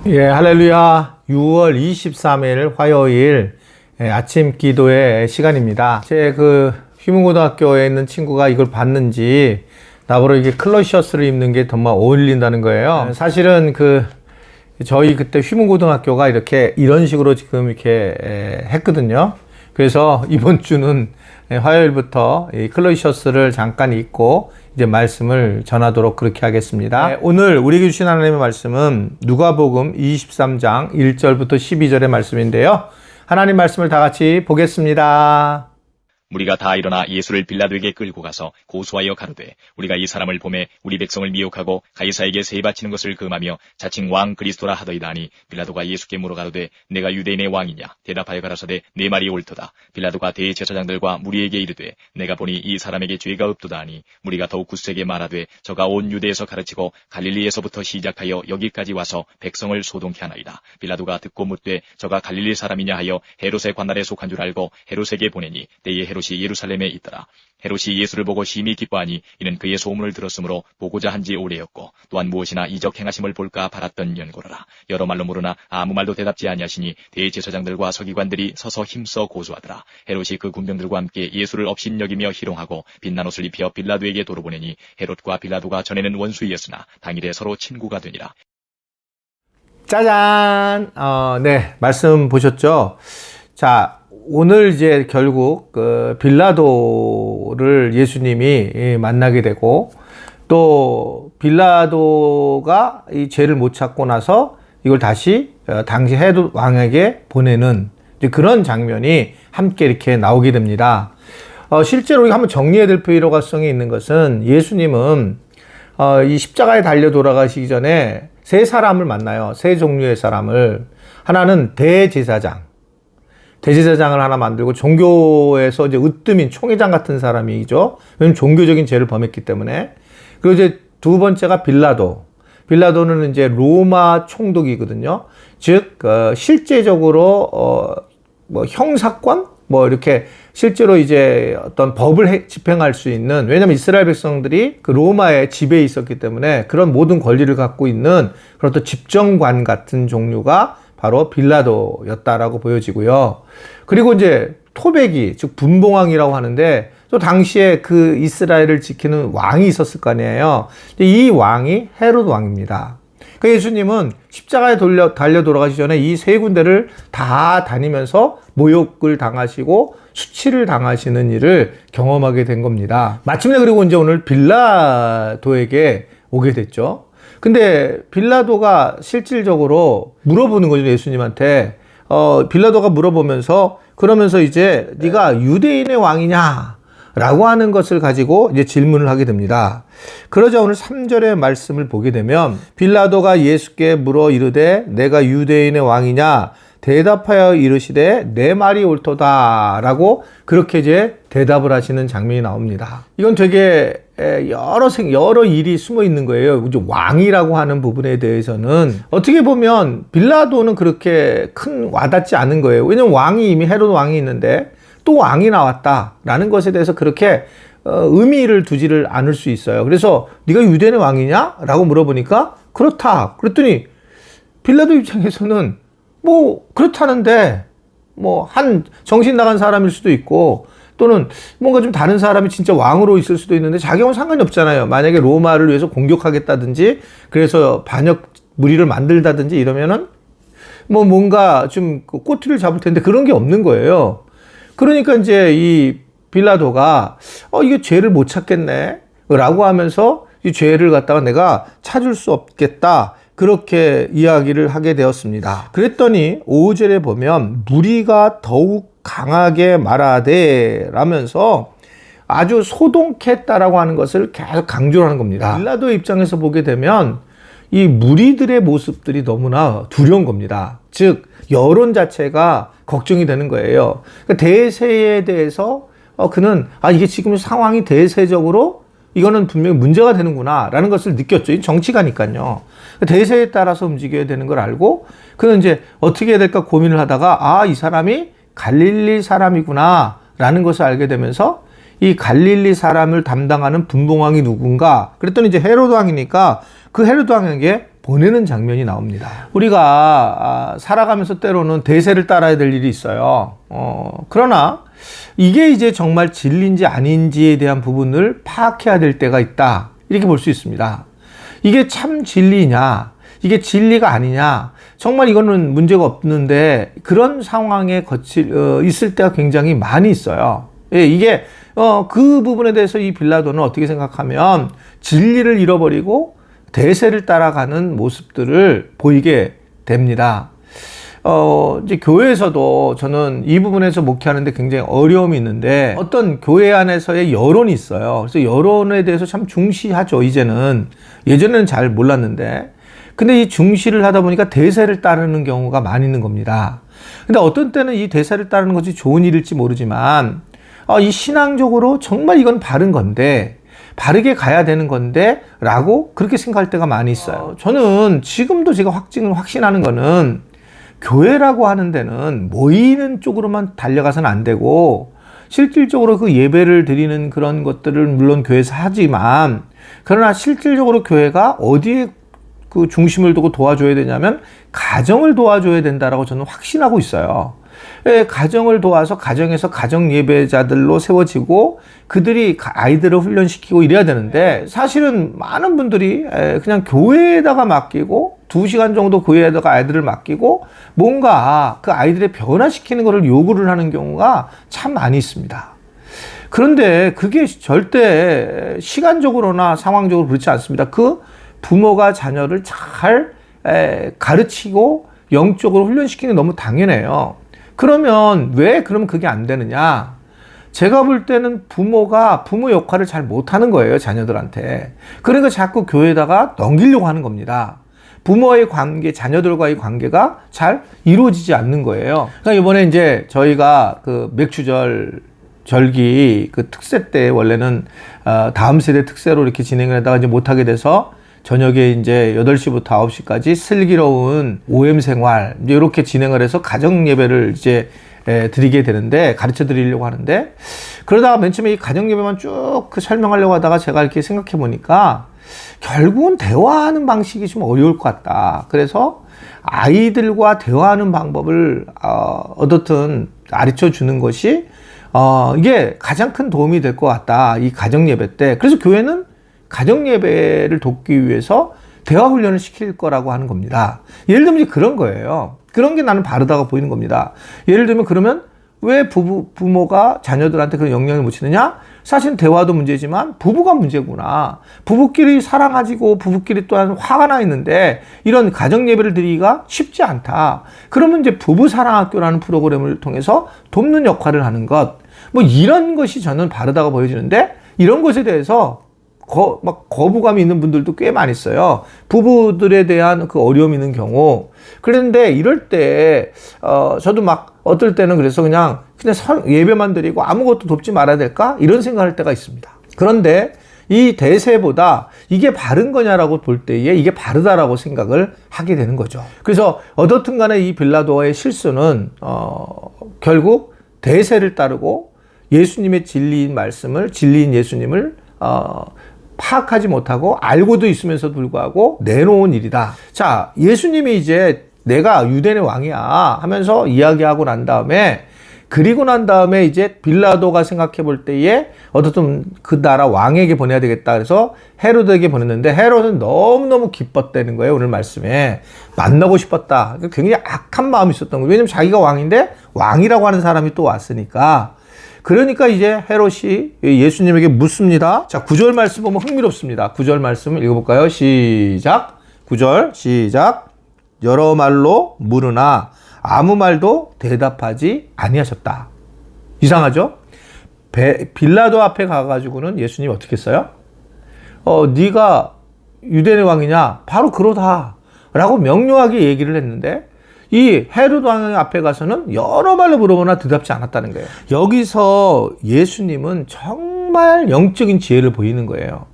예, 할렐루야. 6월 23일 화요일 아침 기도의 시간입니다. 제 휘문고등학교에 있는 친구가 이걸 봤는지 나보러 이게 클러시어스를 입는 게 정말 어울린다는 거예요. 사실은 저희 그때 휘문고등학교가 이런 식으로 지금 이렇게 했거든요. 그래서 이번 주는 화요일부터 이 클러시어스를 잠깐 입고 이제 말씀을 전하도록 그렇게 하겠습니다. 오늘 우리에게 주신 하나님의 말씀은 누가복음 23장 1절부터 12절의 말씀인데요. 하나님 말씀을 다 같이 보겠습니다. 무리가 다 일어나 예수를 빌라도에게 끌고 가서 고소하여 가로되 우리가 이 사람을 보매 우리 백성을 미혹하고 가이사에게 세이 바치는 것을 금하며 자칭 왕 그리스도라 하더이다 하니 빌라도가 예수께 물어 가로되 내가 유대인의 왕이냐 대답하여 가라사대 내 말이 옳도다. 빌라도가 대제사장들과 무리에게 이르되 내가 보니 이 사람에게 죄가 없도다 하니 무리가 더욱 굳세게 말하되 저가 온 유대에서 가르치고 갈릴리에서부터 시작하여 여기까지 와서 백성을 소동케 하나이다. 빌라도가 듣고 묻되 저가 갈릴리 사람이냐 하여 헤롯의 관할에 속한 줄 알고 헤롯에게 보내니 때에 헤롯이 예루살렘에 있더라. 헤롯이 예수를 보고 심히 기뻐하니 이는 그의 소문을 들었으므로 보고자 한지 오래였고 또한 무엇이나 이적 행하심을 볼까 바랐던 연고로라. 여러 말로 모르나 아무 말도 대답지 아니하시니 대제사장들과 서기관들이 서서 힘써 고소하더라. 헤롯이 그 군병들과 함께 예수를 업신여기며 희롱하고 빛난 옷을 입혀 빌라도에게 도로보내니 헤롯과 빌라도가 전에는 원수이었으나 당일에 서로 친구가 되니라. 짜잔! 네, 말씀 보셨죠? 자, 오늘 이제 결국 빌라도를 예수님이 만나게 되고 또 빌라도가 이 죄를 못 찾고 나서 이걸 다시 당시 헤롯 왕에게 보내는 그런 장면이 함께 이렇게 나오게 됩니다. 실제로 한번 정리해야 될 필요성이 있는 것은 예수님은 이 십자가에 달려 돌아가시기 전에 세 사람을 만나요. 세 종류의 사람을. 하나는 대제사장을 하나 만들고 종교에서 이제 으뜸인 총회장 같은 사람이죠. 왜냐면 종교적인 죄를 범했기 때문에. 그리고 이제 두 번째가 빌라도는 이제 로마 총독이거든요. 즉 실제적으로 형사권 이렇게 실제로 이제 어떤 법을 집행할 수 있는, 왜냐면 이스라엘 백성들이 로마의 지배에 있었기 때문에 그런 모든 권리를 갖고 있는 그런 또 집정관 같은 종류가 바로 빌라도였다라고 보여지고요. 그리고 이제 토베기, 즉 분봉왕이라고 하는데 또 당시에 이스라엘을 지키는 왕이 있었을 거 아니에요. 이 왕이 헤롯 왕입니다. 예수님은 십자가에 달려 돌아가시기 전에 이 세 군데를 다 다니면서 모욕을 당하시고 수치를 당하시는 일을 경험하게 된 겁니다. 마침내 그리고 이제 오늘 빌라도에게 오게 됐죠. 근데 빌라도가 실질적으로 물어보는 거죠, 예수님한테. 빌라도가 물어보면서 그러면서 이제 네가 유대인의 왕이냐? 라고 하는 것을 가지고 이제 질문을 하게 됩니다. 그러자 오늘 3절의 말씀을 보게 되면 빌라도가 예수께 물어 이르되 내가 유대인의 왕이냐? 대답하여 이르시되 내 말이 옳도다 라고 그렇게 이제 대답을 하시는 장면이 나옵니다. 이건 되게 여러 일이 숨어 있는 거예요. 이제 왕이라고 하는 부분에 대해서는 어떻게 보면 빌라도는 그렇게 큰 와닿지 않은 거예요. 왜냐면 왕이 이미 헤롯 왕이 있는데 또 왕이 나왔다라는 것에 대해서 그렇게 의미를 두지를 않을 수 있어요. 그래서 네가 유대인의 왕이냐? 라고 물어보니까 그렇다. 그랬더니 빌라도 입장에서는 그렇다는데 한 정신 나간 사람일 수도 있고 또는 뭔가 좀 다른 사람이 진짜 왕으로 있을 수도 있는데 자기하고는 상관이 없잖아요. 만약에 로마를 위해서 공격하겠다든지 그래서 반역 무리를 만들다든지 이러면은 뭔가 좀 꼬투리를 잡을 텐데 그런 게 없는 거예요. 그러니까 이제 이 빌라도가 이게 죄를 못 찾겠네 라고 하면서 이 죄를 갖다가 내가 찾을 수 없겠다 그렇게 이야기를 하게 되었습니다. 그랬더니 5절에 보면 무리가 더욱 강하게 말하되 라면서 아주 소동했다라고 하는 것을 계속 강조를 하는 겁니다. 빌라도의 입장에서 보게 되면 이 무리들의 모습들이 너무나 두려운 겁니다. 즉 여론 자체가 걱정이 되는 거예요. 그러니까 대세에 대해서 그는 이게 지금 상황이 대세적으로 이거는 분명히 문제가 되는구나 라는 것을 느꼈죠. 정치가니까요. 대세에 따라서 움직여야 되는 걸 알고 그는 이제 어떻게 해야 될까 고민을 하다가 이 사람이 갈릴리 사람이구나 라는 것을 알게 되면서 이 갈릴리 사람을 담당하는 분봉왕이 누군가 그랬더니 이제 헤롯 왕이니까 그 헤롯 왕에게 보내는 장면이 나옵니다. 우리가 살아가면서 때로는 대세를 따라야 될 일이 있어요. 그러나 이게 이제 정말 진리인지 아닌지에 대한 부분을 파악해야 될 때가 있다. 이렇게 볼 수 있습니다. 이게 참 진리냐, 이게 진리가 아니냐, 정말 이거는 문제가 없는데 그런 상황에 있을 때가 굉장히 많이 있어요. 예, 이게 그 부분에 대해서 이 빌라도는 어떻게 생각하면 진리를 잃어버리고 대세를 따라가는 모습들을 보이게 됩니다. 이제 교회에서도 저는 이 부분에서 목회하는데 굉장히 어려움이 있는데 어떤 교회 안에서의 여론이 있어요. 그래서 여론에 대해서 참 중시하죠, 이제는. 예전에는 잘 몰랐는데. 근데 이 중시를 하다 보니까 대세를 따르는 경우가 많이 있는 겁니다. 근데 어떤 때는 이 대세를 따르는 것이 좋은 일일지 모르지만, 이 신앙적으로 정말 이건 바른 건데, 바르게 가야 되는 건데, 라고 그렇게 생각할 때가 많이 있어요. 저는 지금도 제가 확신하는 거는, 교회라고 하는 데는 모이는 쪽으로만 달려가서는 안 되고 실질적으로 그 예배를 드리는 그런 것들을 물론 교회에서 하지만 그러나 실질적으로 교회가 어디에 그 중심을 두고 도와줘야 되냐면 가정을 도와줘야 된다라고 저는 확신하고 있어요. 가정을 도와서 가정에서 가정 예배자들로 세워지고 그들이 아이들을 훈련시키고 이래야 되는데 사실은 많은 분들이 그냥 교회에다가 맡기고 2시간 정도 교회에다가 아이들을 맡기고 뭔가 그 아이들의 변화시키는 것을 요구를 하는 경우가 참 많이 있습니다. 그런데 그게 절대 시간적으로나 상황적으로 그렇지 않습니다. 그 부모가 자녀를 잘 가르치고 영적으로 훈련시키는 게 너무 당연해요. 그러면 그럼 그게 안 되느냐? 제가 볼 때는 부모가 부모 역할을 잘 못하는 거예요, 자녀들한테. 그러니까 자꾸 교회에다가 넘기려고 하는 겁니다. 부모의 관계, 자녀들과의 관계가 잘 이루어지지 않는 거예요. 그러니까 이번에 이제 저희가 그 절기 그 특세 때 원래는 다음 세대 특세로 이렇게 진행을 하다가 이제 못하게 돼서 저녁에 이제 8시부터 9시까지 슬기로운 OM 생활, 이제 이렇게 진행을 해서 가정 예배를 이제 드리게 되는데, 가르쳐 드리려고 하는데, 그러다가 맨 처음에 이 가정 예배만 쭉 설명하려고 하다가 제가 이렇게 생각해 보니까, 결국은 대화하는 방식이 좀 어려울 것 같다. 그래서 아이들과 대화하는 방법을, 어떻든 가르쳐 주는 것이, 이게 가장 큰 도움이 될 것 같다. 이 가정 예배 때. 그래서 교회는 가정 예배를 돕기 위해서 대화 훈련을 시킬 거라고 하는 겁니다. 예를 들면 그런 거예요. 그런 게 나는 바르다고 보이는 겁니다. 예를 들면 그러면 왜 부모가 자녀들한테 그런 영향을 못 치느냐? 사실 대화도 문제지만 부부가 문제구나. 부부끼리 사랑하지고 부부끼리 또한 화가 나 있는데 이런 가정 예배를 드리기가 쉽지 않다. 그러면 이제 부부 사랑학교라는 프로그램을 통해서 돕는 역할을 하는 것. 뭐 이런 것이 저는 바르다고 보여지는데 이런 것에 대해서 막 거부감이 있는 분들도 꽤 많이 있어요. 부부들에 대한 그 어려움이 있는 경우. 그런데 이럴 때, 저도 막 어떨 때는 그래서 그냥 예배만 드리고 아무것도 돕지 말아야 될까? 이런 생각을 할 때가 있습니다. 그런데 이 대세보다 이게 바른 거냐라고 볼 때에 이게 바르다라고 생각을 하게 되는 거죠. 그래서 어떻든 간에 이 빌라도의 실수는, 결국 대세를 따르고 예수님의 진리인 예수님을, 파악하지 못하고 알고도 있으면서도 불구하고 내놓은 일이다. 자, 예수님이 이제 내가 유대인의 왕이야 하면서 이야기하고 난 다음에 그리고 난 다음에 이제 빌라도가 생각해 볼 때에 어떻든 그 나라 왕에게 보내야 되겠다. 그래서 헤로드에게 보냈는데 헤로드는 너무너무 기뻤다는 거예요. 오늘 말씀에. 만나고 싶었다. 굉장히 악한 마음이 있었던 거예요. 왜냐면 자기가 왕인데 왕이라고 하는 사람이 또 왔으니까. 그러니까 이제 헤롯이 예수님에게 묻습니다. 자, 9절 말씀 보면 흥미롭습니다. 9절 말씀 읽어볼까요? 시작. 9절 시작. 여러 말로 물으나 아무 말도 대답하지 아니하셨다. 이상하죠? 빌라도 앞에 가가지고는 예수님이 어떻게 했어요? 네가 유대인의 왕이냐? 바로 그러다. 라고 명료하게 얘기를 했는데 이 헤롯 왕 앞에 가서는 여러 말로 물어보나 대답지 않았다는 거예요. 여기서 예수님은 정말 영적인 지혜를 보이는 거예요.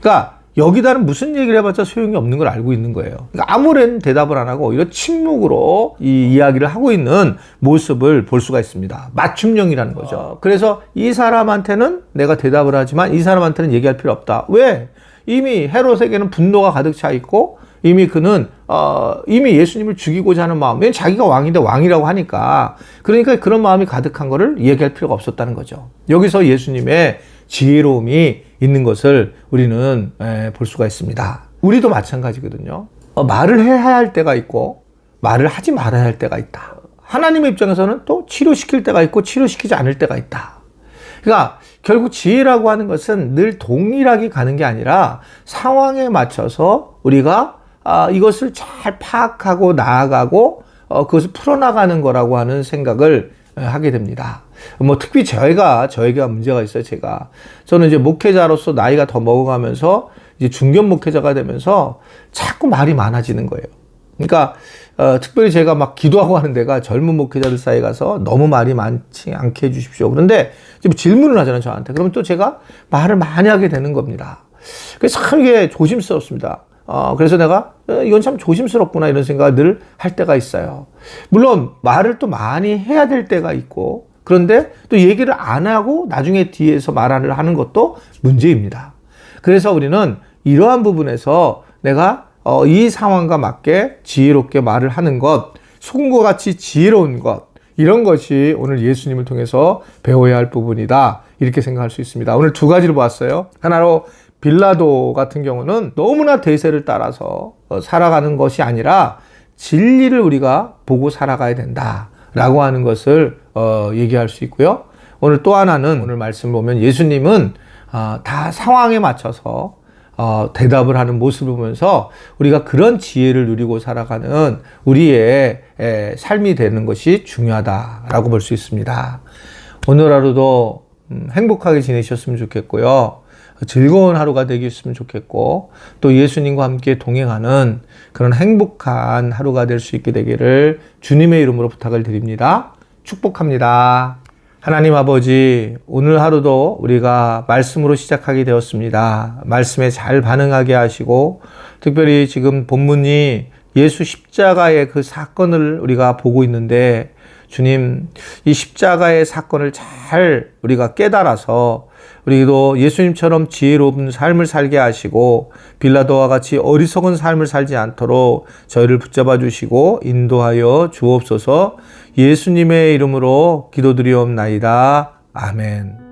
그러니까 여기다는 무슨 얘기를 해봤자 소용이 없는 걸 알고 있는 거예요. 그러니까 아무런 대답을 안 하고 오히려 침묵으로 이 이야기를 하고 있는 모습을 볼 수가 있습니다. 맞춤형이라는 거죠. 그래서 이 사람한테는 내가 대답을 하지만 이 사람한테는 얘기할 필요 없다. 왜? 이미 헤롯에게는 분노가 가득 차 있고 이미 그는 이미 예수님을 죽이고자 하는 마음, 왜냐면 자기가 왕인데 왕이라고 하니까, 그러니까 그런 마음이 가득한 거를 얘기할 필요가 없었다는 거죠. 여기서 예수님의 지혜로움이 있는 것을 우리는 볼 수가 있습니다. 우리도 마찬가지거든요. 말을 해야 할 때가 있고 말을 하지 말아야 할 때가 있다. 하나님의 입장에서는 또 치료시킬 때가 있고 치료시키지 않을 때가 있다. 그러니까 결국 지혜라고 하는 것은 늘 동일하게 가는 게 아니라 상황에 맞춰서 우리가 이것을 잘 파악하고 나아가고 그것을 풀어나가는 거라고 하는 생각을 하게 됩니다. 뭐 특히 저희가 문제가 있어요. 저는 이제 목회자로서 나이가 더 먹어가면서 이제 중견 목회자가 되면서 자꾸 말이 많아지는 거예요. 그러니까 특별히 제가 막 기도하고 하는 데가 젊은 목회자들 사이에 가서 너무 말이 많지 않게 해주십시오. 그런데 질문을 하잖아요, 저한테. 그러면 또 제가 말을 많이 하게 되는 겁니다. 그래서 참 이게 조심스럽습니다. 그래서 내가 이건 참 조심스럽구나 이런 생각을 늘 할 때가 있어요. 물론 말을 또 많이 해야 될 때가 있고, 그런데 또 얘기를 안 하고 나중에 뒤에서 말을 하는 것도 문제입니다. 그래서 우리는 이러한 부분에서 내가 이 상황과 맞게 지혜롭게 말을 하는 것, 소금과 같이 지혜로운 것, 이런 것이 오늘 예수님을 통해서 배워야 할 부분이다, 이렇게 생각할 수 있습니다. 오늘 두 가지를 보았어요. 하나로 빌라도 같은 경우는 너무나 대세를 따라서 살아가는 것이 아니라 진리를 우리가 보고 살아가야 된다라고 하는 것을 얘기할 수 있고요. 오늘 또 하나는, 오늘 말씀 보면 예수님은 다 상황에 맞춰서 대답을 하는 모습을 보면서 우리가 그런 지혜를 누리고 살아가는 우리의 삶이 되는 것이 중요하다라고 볼 수 있습니다. 오늘 하루도 행복하게 지내셨으면 좋겠고요. 즐거운 하루가 되겠으면 좋겠고, 또 예수님과 함께 동행하는 그런 행복한 하루가 될 수 있게 되기를 주님의 이름으로 부탁을 드립니다. 축복합니다. 하나님 아버지, 오늘 하루도 우리가 말씀으로 시작하게 되었습니다. 말씀에 잘 반응하게 하시고, 특별히 지금 본문이 예수 십자가의 그 사건을 우리가 보고 있는데, 주님, 이 십자가의 사건을 잘 우리가 깨달아서 우리도 예수님처럼 지혜로운 삶을 살게 하시고, 빌라도와 같이 어리석은 삶을 살지 않도록 저희를 붙잡아 주시고 인도하여 주옵소서. 예수님의 이름으로 기도드리옵나이다. 아멘.